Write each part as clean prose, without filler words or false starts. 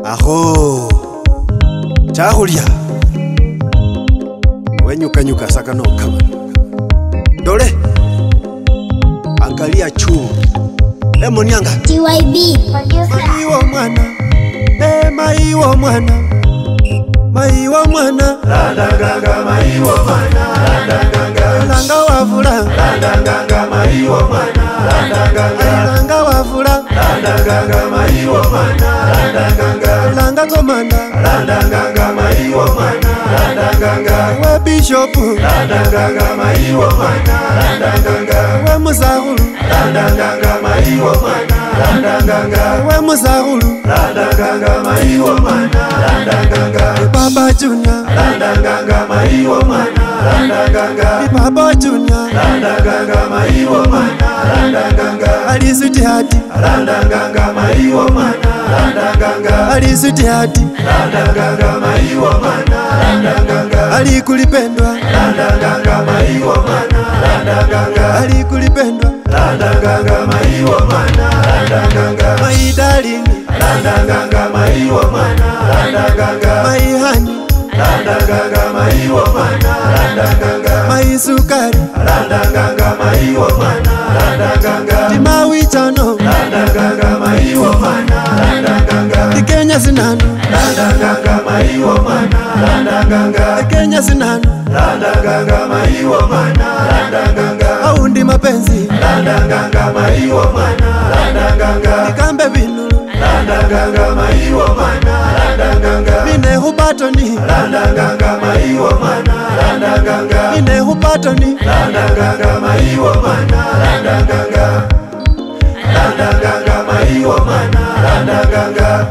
Aho chahulia wenyuka saka no kama dole angalia chu monianga TYB maiwa mwana maiwa mwana maiwa mwana Landanganga maiwa mwana Landanganga langa wavula Landanganga maiwa mwana Landanganga langa wavula Landanganga maiwa mwana Landanganga langa komanda Landanganga maiwa mwana Landanganga we bishop Landanganga maiwa mwana Landanganga we muzahulu Landanganga maiwa mwana Landanganga we muzahulu Landanganga maiwa mwana Landanganga Baba Junior Landanganga maiwa mwana Landanganga Baba Junior Landanganga maiwa mwana Landanganga alisiti hati Landanganga maiwa mwana Landanganga alisiti hati Landanganga maiwa mwana Landanganga alikulipendwa Landanganga maiwa mwana Landanganga alikulipendwa Landanganga maiwa mwana Landanganga my darling Landanganga maiwa mwana Landanganga my honey Landanganga maiwa mwana Landanganga my sukari Landanganga maiwa mwana Landanganga timawichano Landanganga maiwa mwana Landanganga Kenya sinano Landanganga maiwa mwana Landanganga Kenya sinano Landanganga maiwa mwana Landanganga aundi mapenzi Landanganga maiwa mwana Landanganga ikambe binu Landanganga maiwa mwana Landanganga mine hupatoni Landanganga maiwa mwana Landanganga mine hupatoni Landanganga maiwa mwana Landanganga Landanganga maiwa mwana Landanganga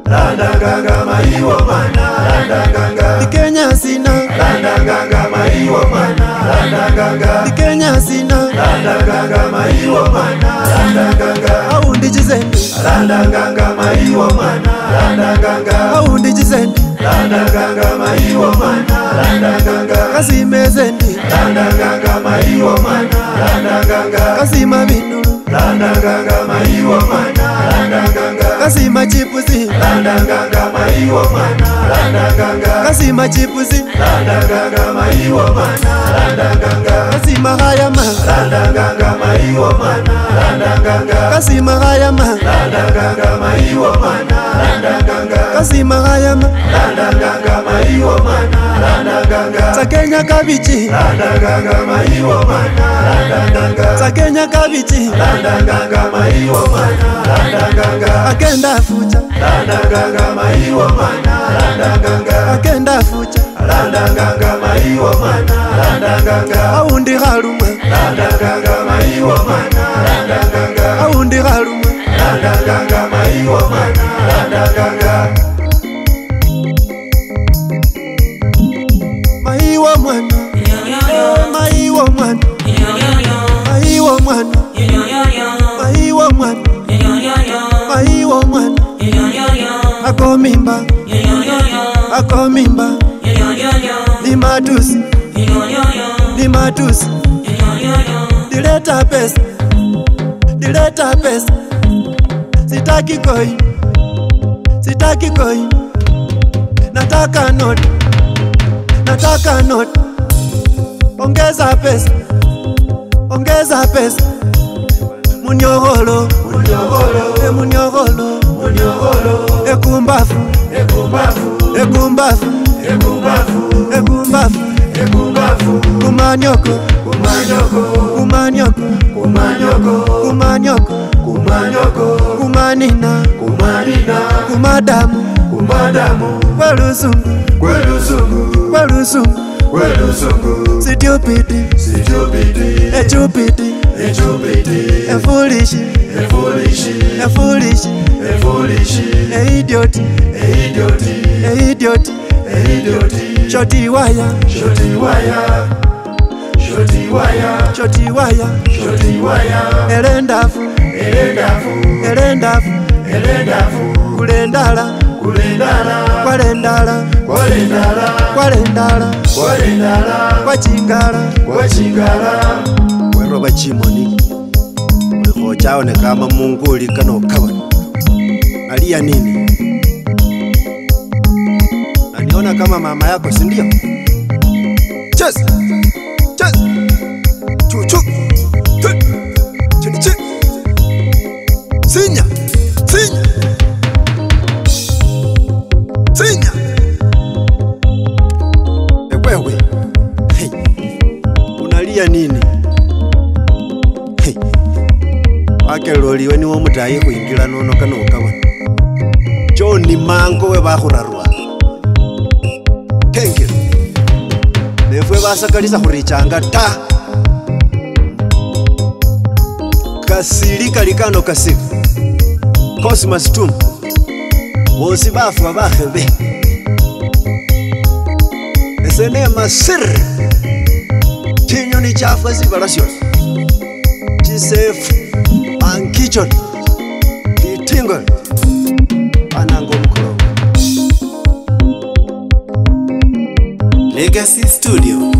Landanganga maiwa mwana Landanganga Kenya sina Landanganga maiwa mwana Landanganga Kenya sina Landanganga maiwa mwana Landanganga aundi jizendi Landanganga maiwa mwana Landanganga aundi jizendi Landanganga maiwa mwana Landanganga kasime zendi Landanganga maiwa mwana Landanganga kasima binu Landanganga maiwa mwana Landanganga kasima chipuzi Landanganga maiwa mwana Landanganga kasima chipuzi Landanganga maiwa mwana Landanganga kasima hayama Landanganga maiwa mwana Landanganga kasima hayama Landanganga maiwa mwana Landanganga kasima hayama Landanganga maiwa mwana Landanganga za Kenya kabichi Landanganga maiwa mwana Landanganga za Kenya kabichi Landanganga maiwa mwana Landanganga akenda fucha Landanganga maiwa mwana Landanganga akenda fucha Landanganga maiwa mwana Landanganga aundi haluma Landanganga maiwa mwana Landanganga aundi haluma Landanganga maiwa mwana Landanganga maiwa mwana maiwa mwana maiwa mwana maiwa mwana maiwa mwana akomimba akomimba ni matusi dileta pesa sitaki koi nataka not ongeza pesa munyoholo ekumbafu kumanyoko kumanina kumadamu kwelusungu stupid foolish idiot shoti wire elendafu kulendala kwachingala weroba chimoni ulikhochaone kama munguli kano kabani alia nini Unaona kama mama yako, si ndio? Cheza. Cheza. Chuchu. Chini chini. Sinya. Sinya. Sinya. Wewe. Hey. Unalia nini? Hey. Wake loliwe ni wo mutayi kuingira nono kanokawa. John Mango we bakhurarwa. Thank you. Nefwe basakalisa khurichanga ta. Kasili kalikano kasili. Cosmas Tum. Bosi bafu bakhebe. Esene masir. Kinyoni chafwa zibalasyo. Jisef Ankichon. Kitingon. Anango mkolo. Legacy Studio.